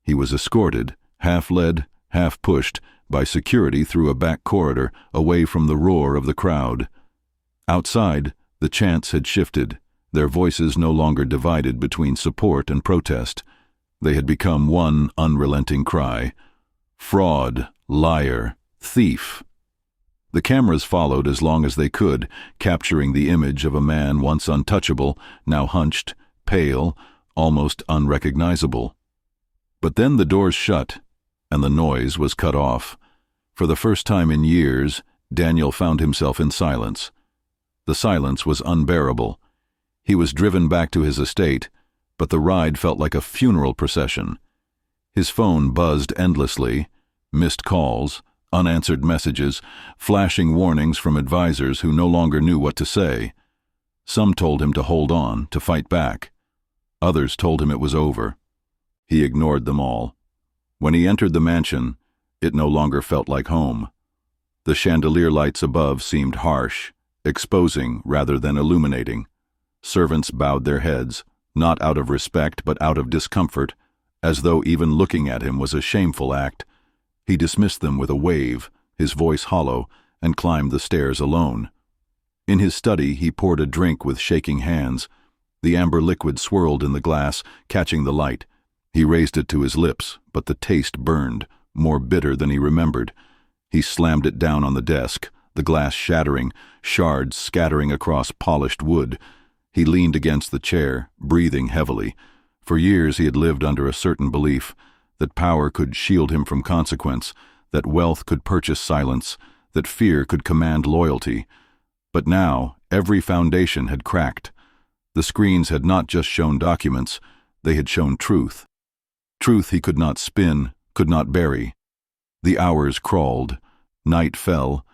He was escorted, half led, half pushed, by security through a back corridor, away from the roar of the crowd. Outside, the chants had shifted, their voices no longer divided between support and protest. They had become one unrelenting cry: fraud, liar, thief. The cameras followed as long as they could, capturing the image of a man once untouchable, now hunched, pale, almost unrecognizable. But then the doors shut, and the noise was cut off. For the first time in years, Daniel found himself in silence. The silence was unbearable. He was driven back to his estate, but the ride felt like a funeral procession. His phone buzzed endlessly, missed calls, unanswered messages, flashing warnings from advisors who no longer knew what to say. Some told him to hold on, to fight back. Others told him it was over. He ignored them all. When he entered the mansion, it no longer felt like home. The chandelier lights above seemed harsh, exposing rather than illuminating. Servants bowed their heads, not out of respect but out of discomfort, as though even looking at him was a shameful act. He dismissed them with a wave, his voice hollow, and climbed the stairs alone. In his study, he poured a drink with shaking hands. The amber liquid swirled in the glass, catching the light. He raised it to his lips, but the taste burned, more bitter than he remembered. He slammed it down on the desk, the glass shattering, shards scattering across polished wood. He leaned against the chair, breathing heavily. For years he had lived under a certain belief that power could shield him from consequence, that wealth could purchase silence, that fear could command loyalty. But now every foundation had cracked. The screens had not just shown documents, they had shown truth. Truth he could not spin, could not bury. The hours crawled. Night fell.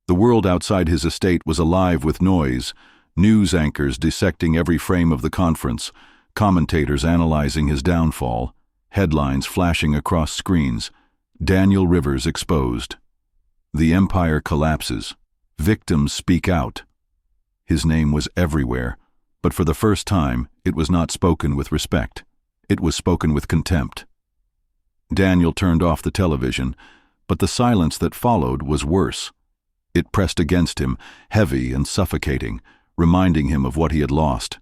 The world outside his estate was alive with noise, news anchors dissecting every frame of the conference, commentators analyzing his downfall, headlines flashing across screens. Daniel Rivers exposed. The empire collapses. Victims speak out. His name was everywhere, but for the first time it was not spoken with respect. It was spoken with contempt. Daniel turned off the television, but the silence that followed was worse. It pressed against him, heavy and suffocating, reminding him of what he had lost.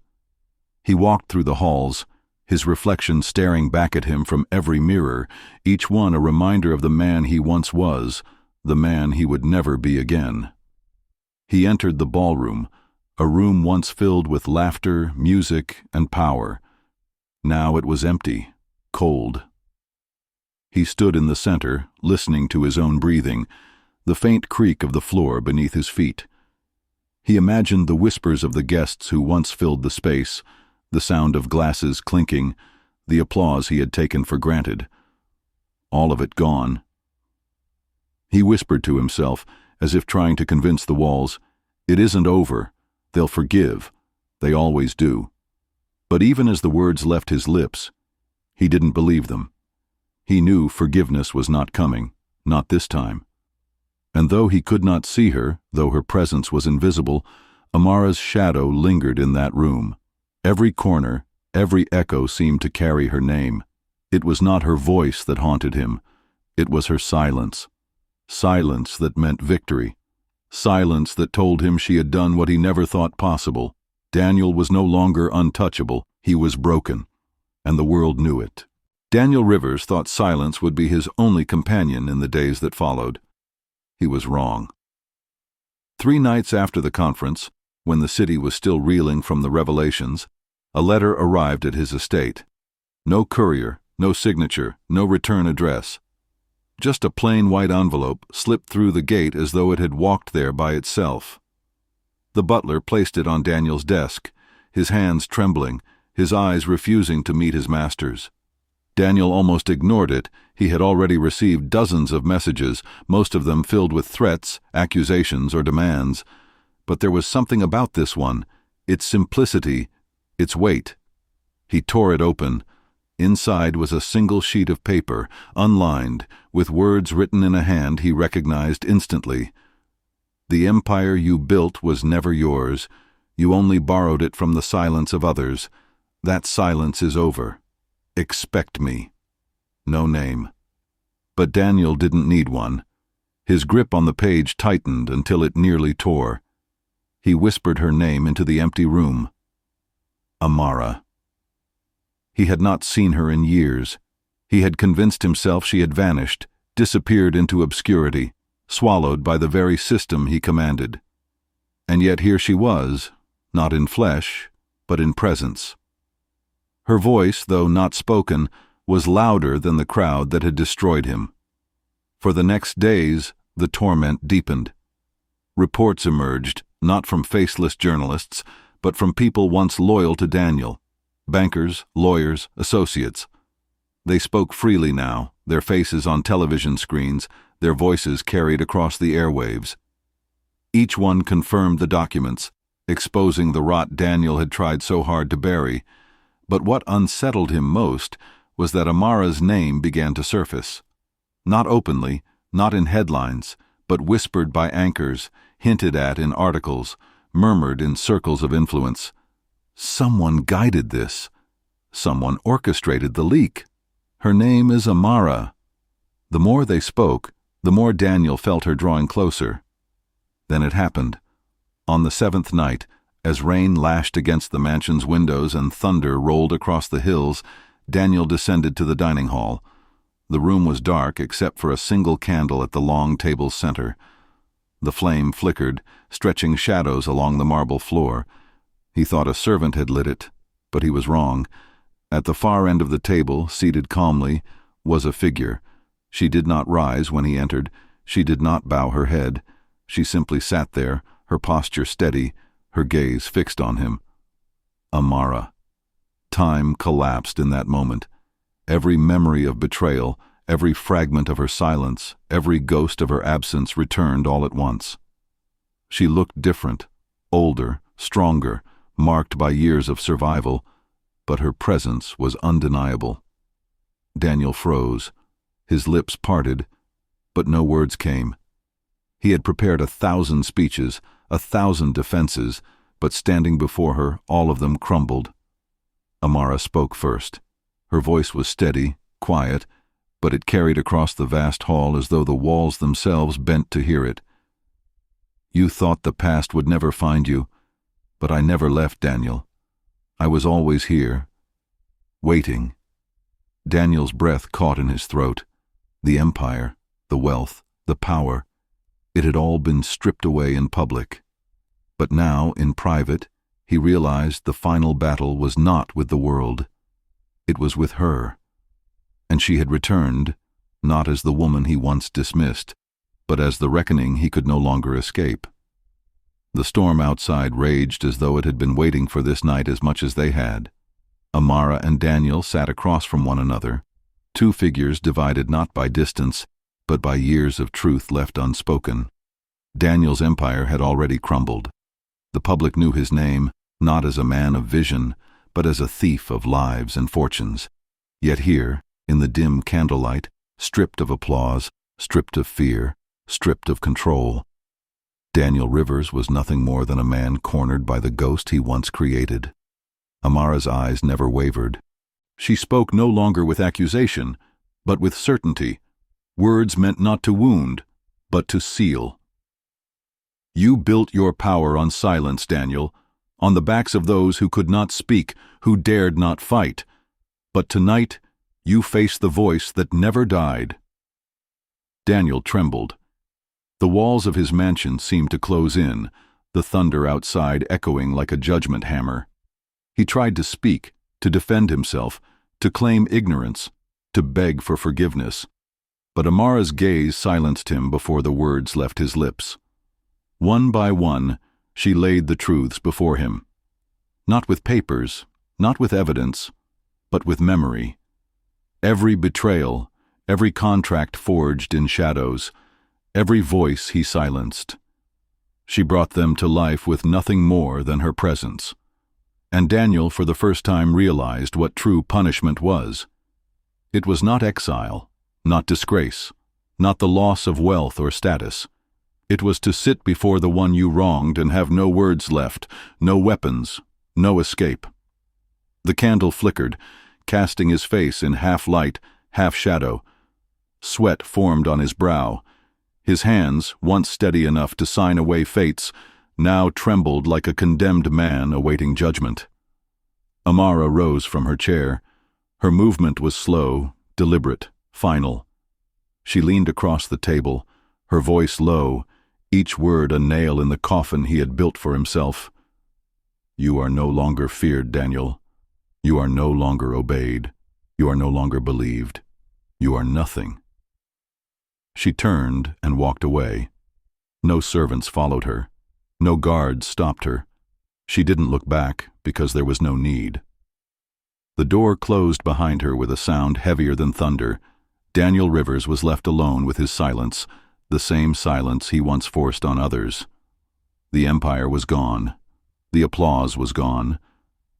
He walked through the halls, his reflection staring back at him from every mirror, each one a reminder of the man he once was, the man he would never be again. He entered the ballroom, a room once filled with laughter, music, and power. Now it was empty, cold. He stood in the center, listening to his own breathing, the faint creak of the floor beneath his feet. He imagined the whispers of the guests who once filled the space, the sound of glasses clinking, the applause he had taken for granted. All of it gone. He whispered to himself, as if trying to convince the walls, "It isn't over. They'll forgive. They always do." But even as the words left his lips, he didn't believe them. He knew forgiveness was not coming, not this time. And though he could not see her, though her presence was invisible, Amara's shadow lingered in that room. Every corner, every echo seemed to carry her name. It was not her voice that haunted him. It was her silence. Silence that meant victory. Silence that told him she had done what he never thought possible. Daniel was no longer untouchable. He was broken. And the world knew it. Daniel Rivers thought silence would be his only companion in the days that followed. He was wrong. 3 nights after the conference, when the city was still reeling from the revelations, a letter arrived at his estate. No courier, no signature, no return address. Just a plain white envelope slipped through the gate as though it had walked there by itself. The butler placed it on Daniel's desk, his hands trembling, his eyes refusing to meet his master's. Daniel almost ignored it. He had already received dozens of messages, most of them filled with threats, accusations, or demands. But there was something about this one, its simplicity, its weight. He tore it open. Inside was a single sheet of paper, unlined, with words written in a hand he recognized instantly. The empire you built was never yours. You only borrowed it from the silence of others. That silence is over. Expect me. No name. But Daniel didn't need one. His grip on the page tightened until it nearly tore. He whispered her name into the empty room. Amara. He had not seen her in years. He had convinced himself she had vanished, disappeared into obscurity, swallowed by the very system he commanded. And yet here she was, not in flesh, but in presence. Her voice, though not spoken, was louder than the crowd that had destroyed him. For the next days, the torment deepened. Reports emerged, not from faceless journalists, but from people once loyal to Daniel. Bankers, lawyers, associates. They spoke freely now, their faces on television screens, their voices carried across the airwaves. Each one confirmed the documents, exposing the rot Daniel had tried so hard to bury. But what unsettled him most was that Amara's name began to surface. Not openly, not in headlines, but whispered by anchors, hinted at in articles, murmured in circles of influence. Someone guided this. Someone orchestrated the leak. Her name is Amara. The more they spoke, the more Daniel felt her drawing closer. Then it happened. On the seventh night, as rain lashed against the mansion's windows and thunder rolled across the hills, Daniel descended to the dining hall. The room was dark except for a single candle at the long table's center. The flame flickered, stretching shadows along the marble floor. He thought a servant had lit it, but he was wrong. At the far end of the table, seated calmly, was a figure. She did not rise when he entered. She did not bow her head. She simply sat there, her posture steady, her gaze fixed on him. Amara. Time collapsed in that moment. Every memory of betrayal, every fragment of her silence, every ghost of her absence returned all at once. She looked different, older, stronger, marked by years of survival, but her presence was undeniable. Daniel froze. His lips parted, but no words came. He had prepared 1,000 speeches, 1,000 defenses, but standing before her, all of them crumbled. Amara spoke first. Her voice was steady, quiet, but it carried across the vast hall as though the walls themselves bent to hear it. You thought the past would never find you, but I never left, Daniel. I was always here, waiting. Daniel's breath caught in his throat. The empire, the wealth, the power, it had all been stripped away in public. But now, in private, he realized the final battle was not with the world. It was with her. And she had returned, not as the woman he once dismissed, but as the reckoning he could no longer escape. The storm outside raged as though it had been waiting for this night as much as they had. Amara and Daniel sat across from one another, two figures divided not by distance, but by years of truth left unspoken. Daniel's empire had already crumbled. The public knew his name, not as a man of vision, but as a thief of lives and fortunes. Yet here, in the dim candlelight, stripped of applause, stripped of fear, stripped of control, Daniel Rivers was nothing more than a man cornered by the ghost he once created. Amara's eyes never wavered. She spoke no longer with accusation, but with certainty. Words meant not to wound, but to seal. You built your power on silence, Daniel, on the backs of those who could not speak, who dared not fight. But tonight, you face the voice that never died. Daniel trembled. The walls of his mansion seemed to close in, the thunder outside echoing like a judgment hammer. He tried to speak, to defend himself, to claim ignorance, to beg for forgiveness. But Amara's gaze silenced him before the words left his lips. One by one, she laid the truths before him. Not with papers, not with evidence, but with memory. Every betrayal, every contract forged in shadows, every voice he silenced. She brought them to life with nothing more than her presence. And Daniel for the first time realized what true punishment was. It was not exile, not disgrace, not the loss of wealth or status. It was to sit before the one you wronged and have no words left, no weapons, no escape. The candle flickered, casting his face in half light, half shadow. Sweat formed on his brow. His hands, once steady enough to sign away fates, now trembled like a condemned man awaiting judgment. Amara rose from her chair. Her movement was slow, deliberate, final. She leaned across the table, her voice low, each word a nail in the coffin he had built for himself. You are no longer feared, Daniel. You are no longer obeyed. You are no longer believed. You are nothing. She turned and walked away. No servants followed her. No guards stopped her. She didn't look back because there was no need. The door closed behind her with a sound heavier than thunder. Daniel Rivers was left alone with his silence, the same silence he once forced on others. The empire was gone. The applause was gone.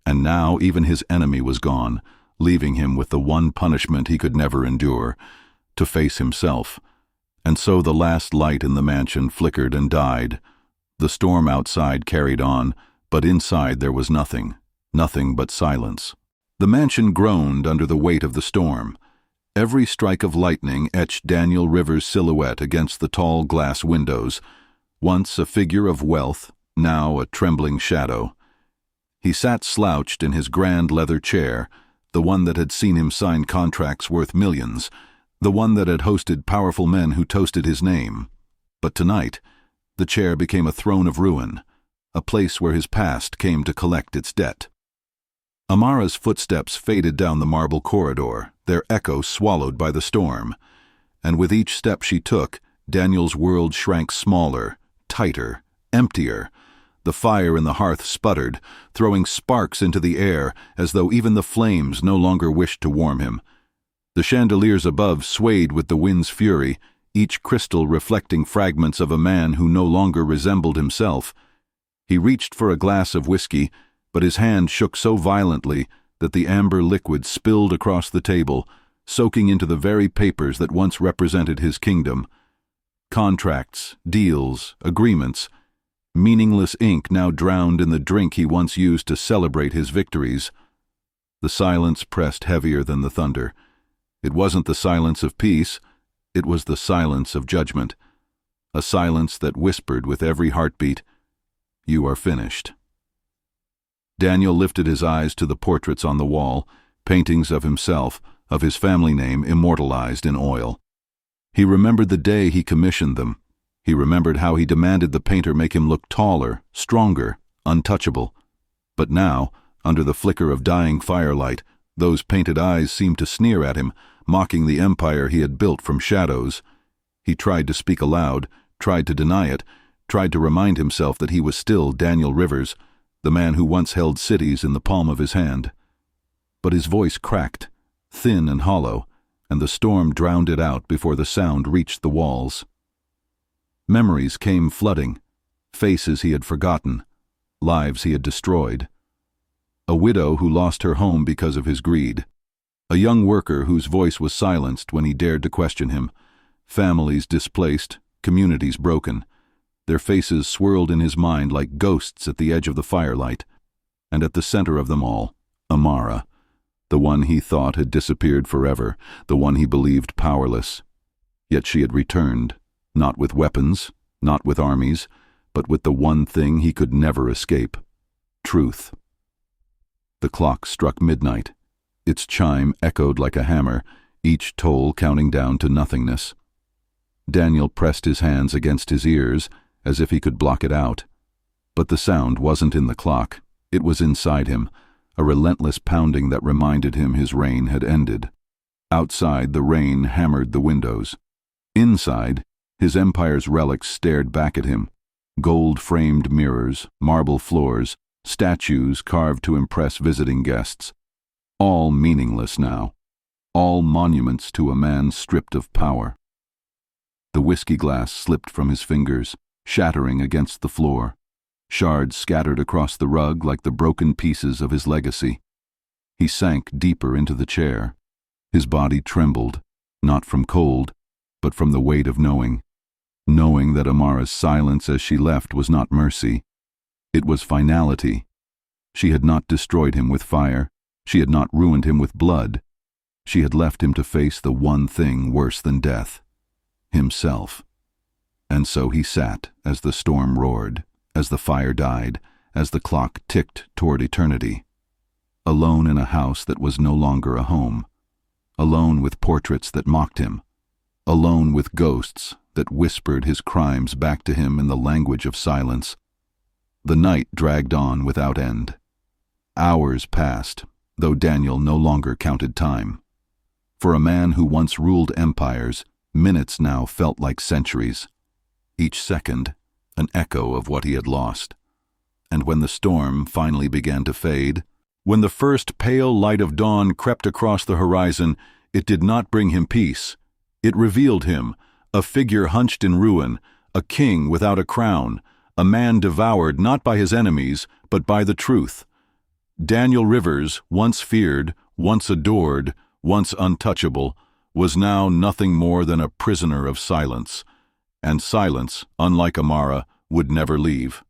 And now even his enemy was gone, leaving him with the one punishment he could never endure, to face himself. And so the last light in the mansion flickered and died. The storm outside carried on, but inside there was nothing but silence. The mansion groaned under the weight of the storm. Every strike of lightning etched Daniel Rivers' silhouette against the tall glass windows, once a figure of wealth, now a trembling shadow. He sat slouched in his grand leather chair, the one that had seen him sign contracts worth millions, the one that had hosted powerful men who toasted his name. But tonight, the chair became a throne of ruin, a place where his past came to collect its debt. Amara's footsteps faded down the marble corridor, their echo swallowed by the storm. And with each step she took, Daniel's world shrank smaller, tighter, emptier. The fire in the hearth sputtered, throwing sparks into the air as though even the flames no longer wished to warm him. The chandeliers above swayed with the wind's fury, each crystal reflecting fragments of a man who no longer resembled himself. He reached for a glass of whiskey, but his hand shook so violently that the amber liquid spilled across the table, soaking into the very papers that once represented his kingdom. Contracts, deals, agreements, meaningless ink now drowned in the drink he once used to celebrate his victories. The silence pressed heavier than the thunder. It wasn't the silence of peace, it was the silence of judgment, a silence that whispered with every heartbeat, "You are finished." Daniel lifted his eyes to the portraits on the wall, paintings of himself, of his family name immortalized in oil. He remembered the day he commissioned them. He remembered how he demanded the painter make him look taller, stronger, untouchable. But now, under the flicker of dying firelight, those painted eyes seemed to sneer at him, mocking the empire he had built from shadows. He tried to speak aloud, tried to deny it, tried to remind himself that he was still Daniel Rivers, the man who once held cities in the palm of his hand. But his voice cracked, thin and hollow, and the storm drowned it out before the sound reached the walls. Memories came flooding, faces he had forgotten, lives he had destroyed. A widow who lost her home because of his greed. A young worker whose voice was silenced when he dared to question him. Families displaced, communities broken. Their faces swirled in his mind like ghosts at the edge of the firelight. And at the center of them all, Amara, the one he thought had disappeared forever, the one he believed powerless. Yet she had returned, not with weapons, not with armies, but with the one thing he could never escape: truth. The clock struck midnight. Its chime echoed like a hammer, each toll counting down to nothingness. Daniel pressed his hands against his ears, as if he could block it out. But the sound wasn't in the clock, it was inside him, a relentless pounding that reminded him his reign had ended. Outside, the rain hammered the windows. Inside, his empire's relics stared back at him. Gold-framed mirrors, marble floors, statues carved to impress visiting guests. All meaningless now. All monuments to a man stripped of power. The whiskey glass slipped from his fingers, shattering against the floor. Shards scattered across the rug like the broken pieces of his legacy. He sank deeper into the chair. His body trembled, not from cold, but from the weight of knowing. Knowing that Amara's silence as she left was not mercy. It was finality. She had not destroyed him with fire. She had not ruined him with blood. She had left him to face the one thing worse than death: himself. And so he sat as the storm roared, as the fire died, as the clock ticked toward eternity. Alone in a house that was no longer a home. Alone with portraits that mocked him. Alone with ghosts that whispered his crimes back to him in the language of silence. The night dragged on without end. Hours passed, though Daniel no longer counted time. For a man who once ruled empires, minutes now felt like centuries. Each second, an echo of what he had lost. And when the storm finally began to fade, when the first pale light of dawn crept across the horizon, it did not bring him peace. It revealed him, a figure hunched in ruin, a king without a crown, a man devoured not by his enemies, but by the truth. Daniel Rivers, once feared, once adored, once untouchable, was now nothing more than a prisoner of silence. And silence, unlike Amara, would never leave.